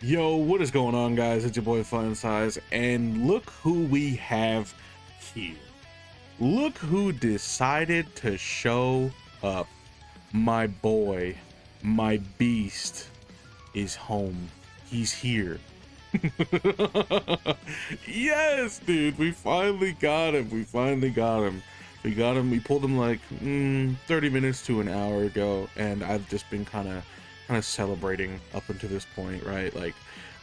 Yo, what is going on, guys? It's your boy Fun Size, and look who we have here. Look who decided to show up. My boy, my beast is home. He's here. Yes, dude, we finally got him. We finally got him. We got him. We pulled him like 30 minutes to an hour ago, and I've just been kind of celebrating up until this point, right? Like,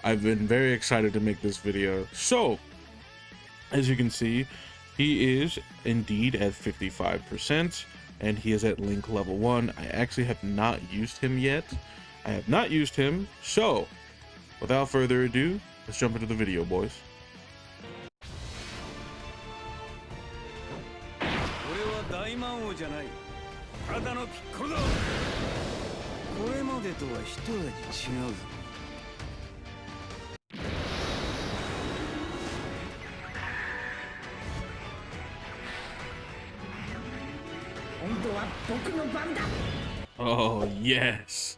I've been very excited to make this video. So as you can see, he is indeed at 55%, and he is at link level 1. I actually have not used him yet. I have not used him. So without further ado, let's jump into the video, boys. 大魔王じゃない。ただのピッコロだ。これまでとは一味違うぞ。今度は僕の番だ。 Oh yes.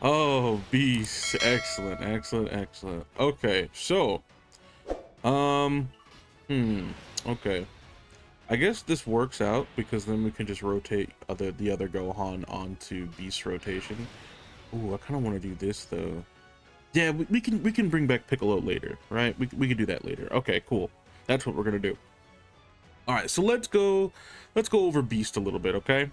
Oh, beast. Excellent, excellent, excellent. Okay, so okay, I guess this works out because then we can just rotate the other Gohan onto beast rotation. Ooh, I kind of want to do this though. Yeah, we can bring back Piccolo later, right? We can do that later. Okay, cool. That's what we're gonna do. All right, so let's go over beast a little bit, okay?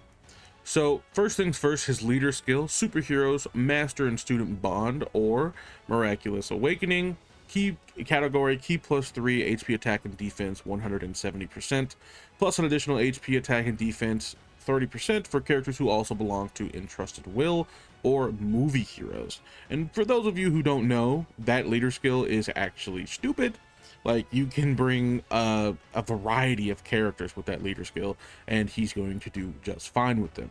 So first things first, his leader skill: superheroes, master and student bond, or miraculous awakening. Key category: key plus 3 HP attack and defense 170%, plus an additional HP attack and defense 30% for characters who also belong to Entrusted Will or movie heroes. And for those of you who don't know, that leader skill is actually stupid. Like, you can bring a variety of characters with that leader skill, and he's going to do just fine with them.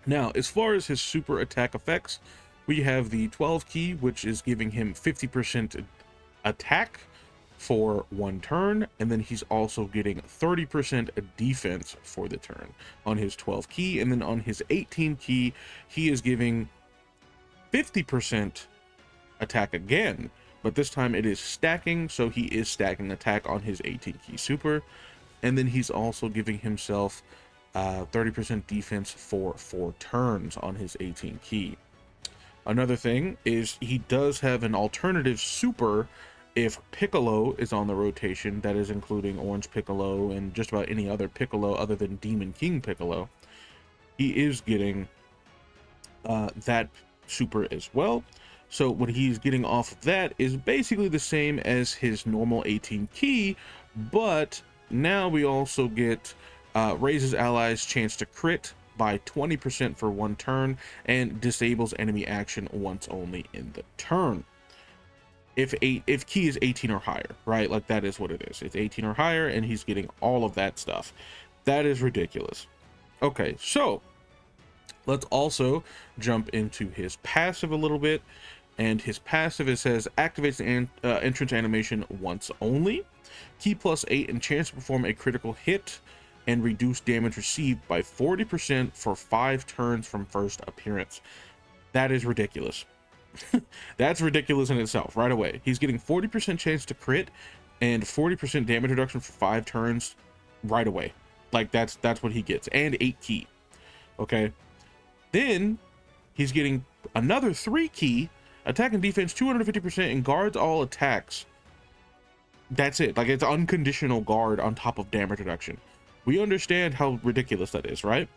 Now, as far as his super attack effects, we have the 12 key, which is giving him 50% attack for 1 turn, and then he's also getting 30% defense for the turn on his 12 key, and then on his 18 key, he is giving 50% attack again, but this time it is stacking, so he is stacking attack on his 18 key super, and then he's also giving himself 30% defense for 4 turns on his 18 key. Another thing is he does have an alternative super if Piccolo is on the rotation, that is including Orange Piccolo and just about any other Piccolo other than Demon King Piccolo. He is getting that super as well. So what he's getting off of that is basically the same as his normal 18 key, but now we also get raises allies' chance to crit by 20% for 1 turn and disables enemy action once only in the turn. If key is 18 or higher, right? Like, that is what it is. It's 18 or higher, and he's getting all of that stuff. That is ridiculous. Okay, so let's also jump into his passive a little bit. And his passive, it says, activates the entrance animation once only. Key plus 8 and chance to perform a critical hit and reduce damage received by 40% for 5 turns from first appearance. That is ridiculous. That's ridiculous in itself. Right away, he's getting 40% chance to crit and 40% damage reduction for 5 turns right away. Like, that's what he gets, and 8 key. Okay, then he's getting another 3 key, attack and defense 250%, and guards all attacks. That's it. Like, it's unconditional guard on top of damage reduction. We understand how ridiculous that is, right?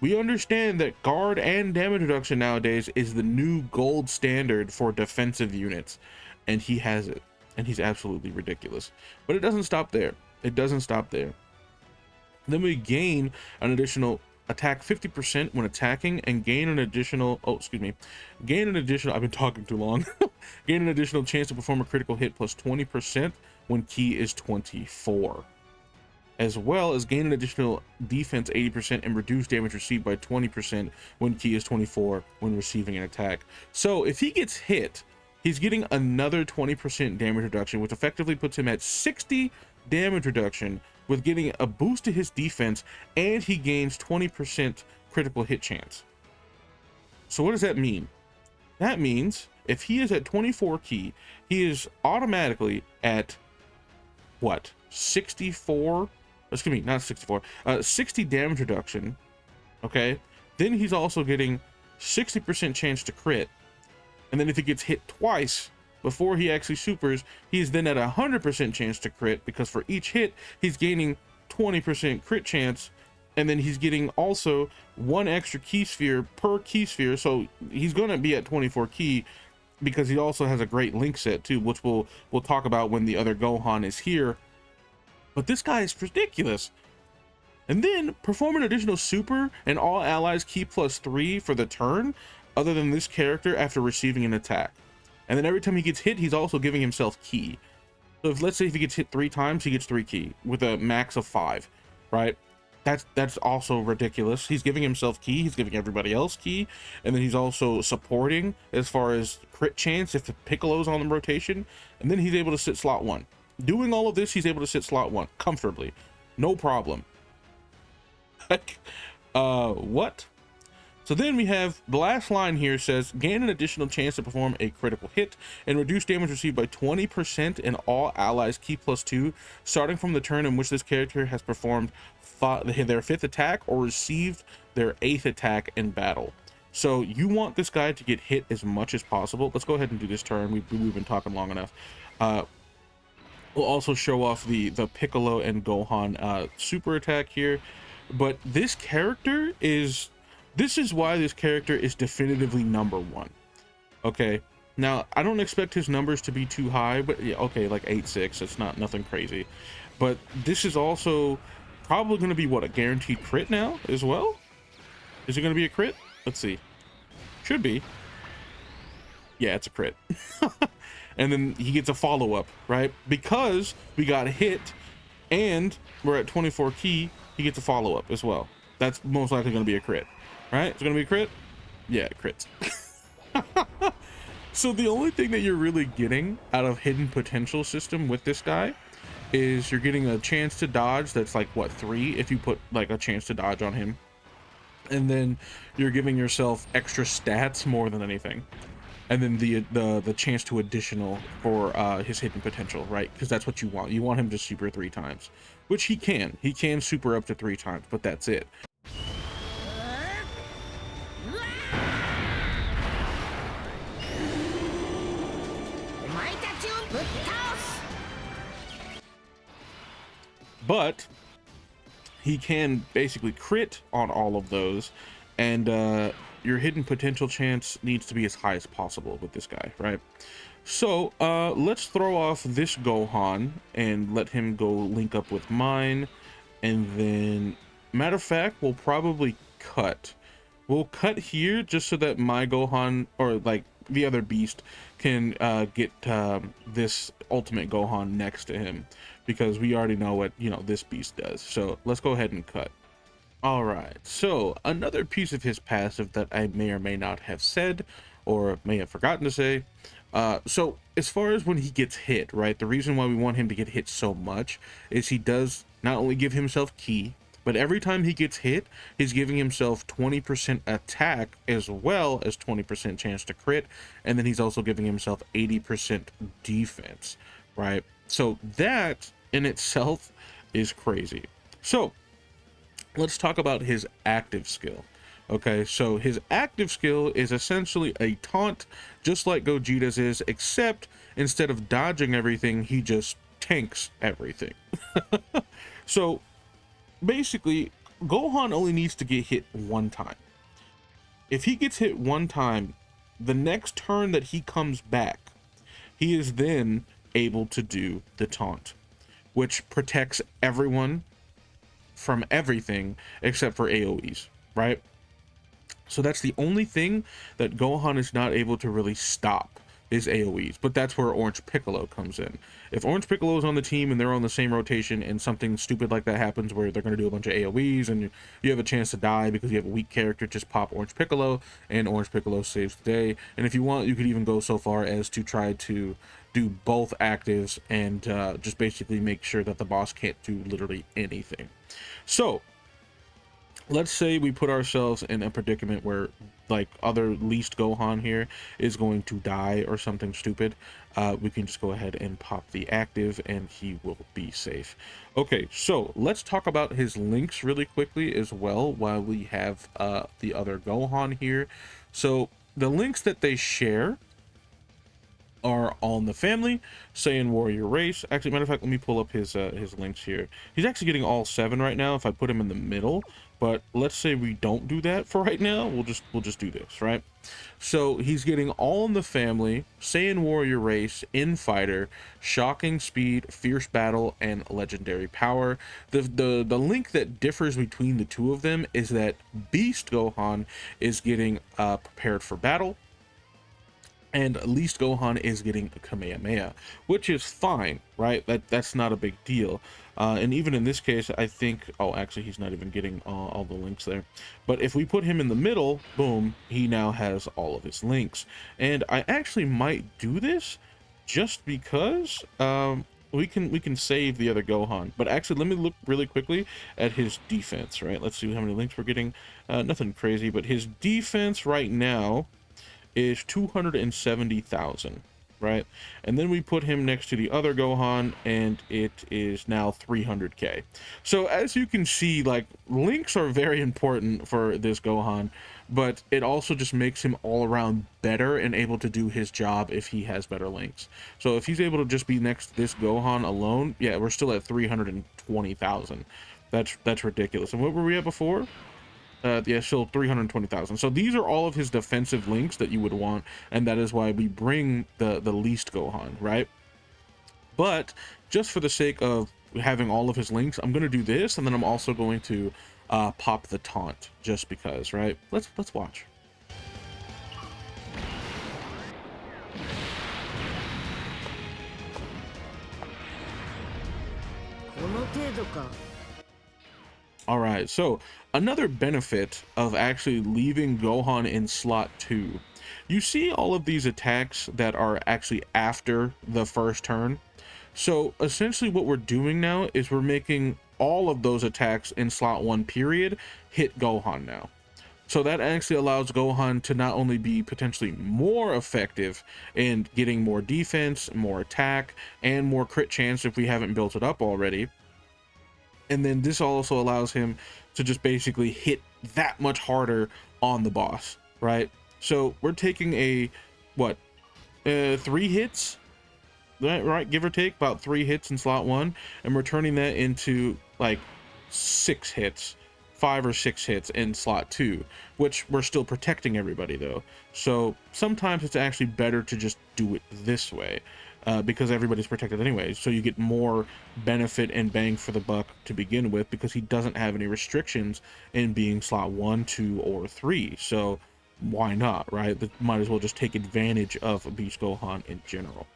We understand that guard and damage reduction nowadays is the new gold standard for defensive units, and he has it, and he's absolutely ridiculous. But it doesn't stop there. It doesn't stop there. Then we gain an additional attack 50% when attacking, and gain an additional I've been talking too long. Gain an additional chance to perform a critical hit plus 20% when key is 24, as well as gain an additional defense 80% and reduce damage received by 20% when key is 24 when receiving an attack. So if he gets hit, he's getting another 20% damage reduction, which effectively puts him at 60 damage reduction with getting a boost to his defense, and he gains 20% critical hit chance. So what does that mean? That means if he is at 24 ki, he is automatically at what, 64, excuse me, not 64, 60 damage reduction. Okay, then he's also getting 60% chance to crit, and then if he gets hit twice before he actually supers, he's then at 100% chance to crit, because for each hit he's gaining 20% crit chance, and then he's getting also 1 extra key sphere per key sphere, so he's going to be at 24 ki, because he also has a great link set too, which we'll talk about when the other Gohan is here. But this guy is ridiculous. And then perform an additional super and all allies ki +3 for the turn other than this character after receiving an attack. And then every time he gets hit, he's also giving himself ki. So if, let's say, if he gets hit 3 times, he gets 3 ki with a max of 5, right? That's also ridiculous. He's giving himself ki, he's giving everybody else ki, and then he's also supporting as far as crit chance if the Piccolo's on the rotation, and then he's able to sit slot 1. Doing all of this, he's able to sit slot 1 comfortably, no problem. What? So then we have the last line here says, gain an additional chance to perform a critical hit and reduce damage received by 20% in all allies ki +2 starting from the turn in which this character has performed their 5th attack or received their 8th attack in battle. So you want this guy to get hit as much as possible. Let's go ahead and do this turn. We've been talking long enough. We'll also show off the Piccolo and Gohan super attack here. But this is why this character is definitively #1. Okay, now I don't expect his numbers to be too high, but yeah, okay, like 8-6, it's not nothing crazy. But this is also probably going to be, what, a guaranteed crit now as well? Is it going to be a crit? Let's see. Should be. Yeah, it's a crit. And then he gets a follow-up, right? Because we got hit and we're at 24 ki, he gets a follow-up as well. That's most likely going to be a crit, right? It's going to be a crit? Yeah, crits. So the only thing that you're really getting out of hidden potential system with this guy is you're getting a chance to dodge that's like, what, 3 if you put like a chance to dodge on him. And then you're giving yourself extra stats more than anything. And then the chance to additional for his hidden potential, right? Because that's what you want. You want him to super 3 times, which he can. He can super up to 3 times, but that's it. But he can basically crit on all of those, and your hidden potential chance needs to be as high as possible with this guy, right? So let's throw off this Gohan and let him go link up with mine, and then, matter of fact, we'll probably cut. We'll cut here just so that my Gohan, or like the other beast, can get this ultimate Gohan next to him, because we already know what, you know, this beast does. So let's go ahead and cut. All right, so another piece of his passive that I may or may not have said, or may have forgotten to say. So as far as when he gets hit, right, the reason why we want him to get hit so much is he does not only give himself ki, but every time he gets hit, he's giving himself 20% attack as well as 20% chance to crit, and then he's also giving himself 80% defense, right? So that in itself is crazy. So let's talk about his active skill. Okay, so his active skill is essentially a taunt, just like Gogeta's is, except instead of dodging everything, he just tanks everything. So basically, Gohan only needs to get hit 1 time. If he gets hit 1 time, the next turn that he comes back, he is then able to do the taunt, which protects everyone from everything except for AoEs, right? So that's the only thing that Gohan is not able to really stop, is AoEs. But that's where Orange Piccolo comes in. If Orange Piccolo is on the team and they're on the same rotation and something stupid like that happens where they're going to do a bunch of AoEs and you have a chance to die because you have a weak character, just pop Orange Piccolo and Orange Piccolo saves the day. And if you want, you could even go so far as to try to do both actives and just basically make sure that the boss can't do literally anything. So let's say we put ourselves in a predicament where like other least Gohan here is going to die or something stupid. We can just go ahead and pop the active and he will be safe. Okay, so let's talk about his links really quickly as well while we have the other Gohan here. So the links that they share are All in the Family, Saiyan Warrior Race. Actually, matter of fact, let me pull up his links here. He's actually getting all 7 right now if I put him in the middle, but let's say we don't do that for right now. We'll just do this, right? So he's getting All in the Family, Saiyan Warrior Race, Infighter, Shocking Speed, Fierce Battle, and Legendary Power. The link that differs between the two of them is that Beast Gohan is getting Prepared for Battle, and least Gohan is getting a Kamehameha, which is fine, right? That's not a big deal. And even in this case, I think, oh, actually, he's not even getting all the links there. But if we put him in the middle, boom, he now has all of his links. And I actually might do this just because we can save the other Gohan. But actually, let me look really quickly at his defense, right? Let's see how many links we're getting. Nothing crazy, but his defense right now is 270,000, right? And then we put him next to the other Gohan and it is now 300k. So as you can see, like, links are very important for this Gohan, but it also just makes him all around better and able to do his job if he has better links. So if he's able to just be next to this Gohan alone, yeah, we're still at 320,000. That's ridiculous. And what were we at before? Yeah, still 320,000. So these are all of his defensive links that you would want, and that is why we bring the least Gohan, right? But just for the sake of having all of his links, I'm going to do this, and then I'm also going to pop the taunt just because, right? Let's watch. この程度か。 All right, so another benefit of actually leaving Gohan in slot 2. You see all of these attacks that are actually after the first turn. So essentially what we're doing now is we're making all of those attacks in slot 1 period hit Gohan now. So that actually allows Gohan to not only be potentially more effective in getting more defense, more attack, and more crit chance if we haven't built it up already. And then this also allows him to just basically hit that much harder on the boss, right? So we're taking a, what, 3 hits, right? Give or take, about 3 hits in slot 1, and we're turning that into like 6 hits, 5 or 6 hits in slot 2, which we're still protecting everybody though. So sometimes it's actually better to just do it this way. Because everybody's protected anyway, so you get more benefit and bang for the buck to begin with, because he doesn't have any restrictions in being slot 1, 2, or 3. So why not, right? Might as well just take advantage of Beast Gohan in general.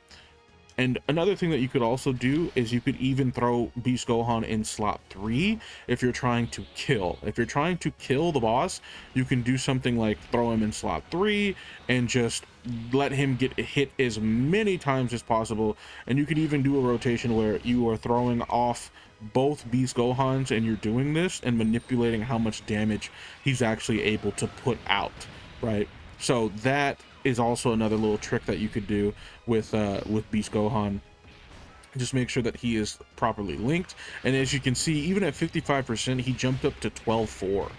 And another thing that you could also do is you could even throw Beast Gohan in slot 3 if you're trying to kill. If you're trying to kill the boss, you can do something like throw him in slot 3 and just let him get hit as many times as possible. And you could even do a rotation where you are throwing off both Beast Gohans and you're doing this and manipulating how much damage he's actually able to put out, right? So that is also another little trick that you could do with Beast Gohan. Just make sure that he is properly linked. And as you can see, even at 55%, he jumped up to 12.4,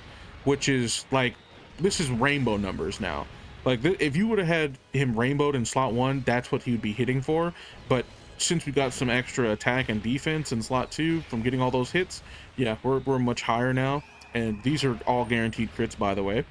which is like, this is rainbow numbers now. Like, if you would have had him rainbowed in slot 1, that's what he would be hitting for. But since we got some extra attack and defense in slot 2 from getting all those hits, yeah, we're much higher now. And these are all guaranteed crits, by the way.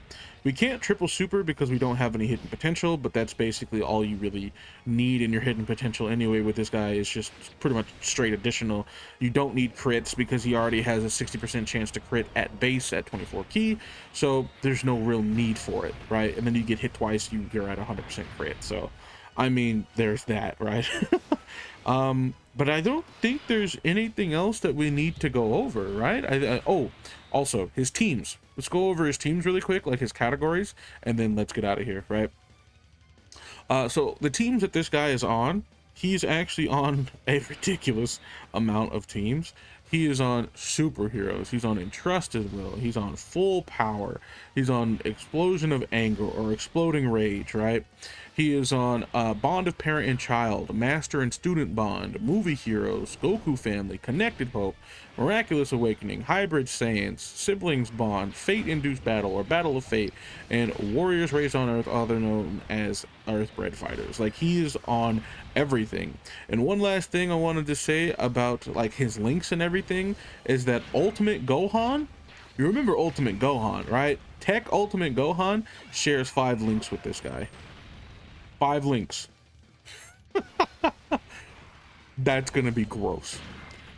We can't triple super because we don't have any hidden potential, but that's basically all you really need in your hidden potential anyway with this guy. Is just pretty much straight additional. You don't need crits because he already has a 60% chance to crit at base at 24 key, so there's no real need for it, right? And then you get hit twice, you're at 100% crit. So I mean, there's that, right? But I don't think there's anything else that we need to go over, right? Oh, also his teams. Let's go over his teams really quick, like his categories, and then let's get out of here, right? So the teams that this guy is on, he's actually on a ridiculous amount of teams. He is on superheroes. He's on entrusted will. He's on full power. He's on explosion of anger or exploding rage, right? He is on bond of parent and child, master and student bond, movie heroes, Goku family, connected hope, miraculous awakening, hybrid science, siblings bond, fate induced battle or battle of fate, and warriors raised on earth, other known as earthbred fighters. Like, he is on everything. And one last thing I wanted to say about like his links and everything is that Ultimate Gohan, you remember Ultimate Gohan, right? Tech Ultimate Gohan shares 5 links with this guy. 5 links. That's gonna be gross.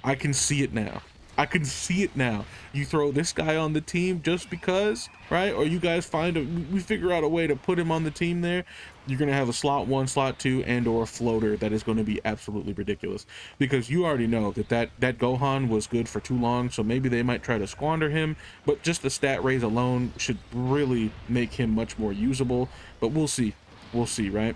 I can see it now. I can see it now. You throw this guy on the team just because, right? Or you guys we figure out a way to put him on the team there. You're gonna have a slot 1, slot 2, and or a floater that is going to be absolutely ridiculous, because you already know that Gohan was good for too long, so maybe they might try to squander him, but just the stat raise alone should really make him much more usable. But we'll see, right?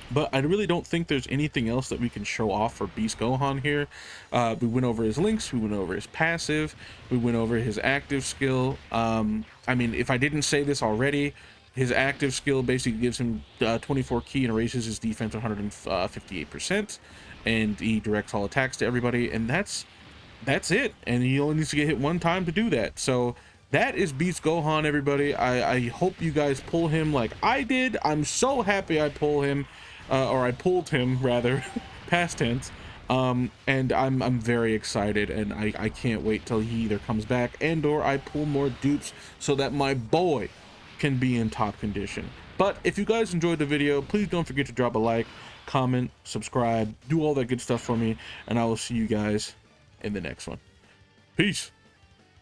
But I really don't think there's anything else that we can show off for Beast Gohan here. We went over his links, we went over his passive, we went over his active skill. I mean, if I didn't say this already, his active skill basically gives him 24 ki and raises his defense 158%, and he directs all attacks to everybody, and that's it. And he only needs to get hit 1 time to do that. So that is Beast Gohan, everybody. I hope you guys pull him like I did. I'm so happy I pulled him rather, past tense. And I'm very excited, and I can't wait till he either comes back and or I pull more dupes so that my boy can be in top condition. But if you guys enjoyed the video, please don't forget to drop a like, comment, subscribe, do all that good stuff for me, and I will see you guys in the next one. Peace.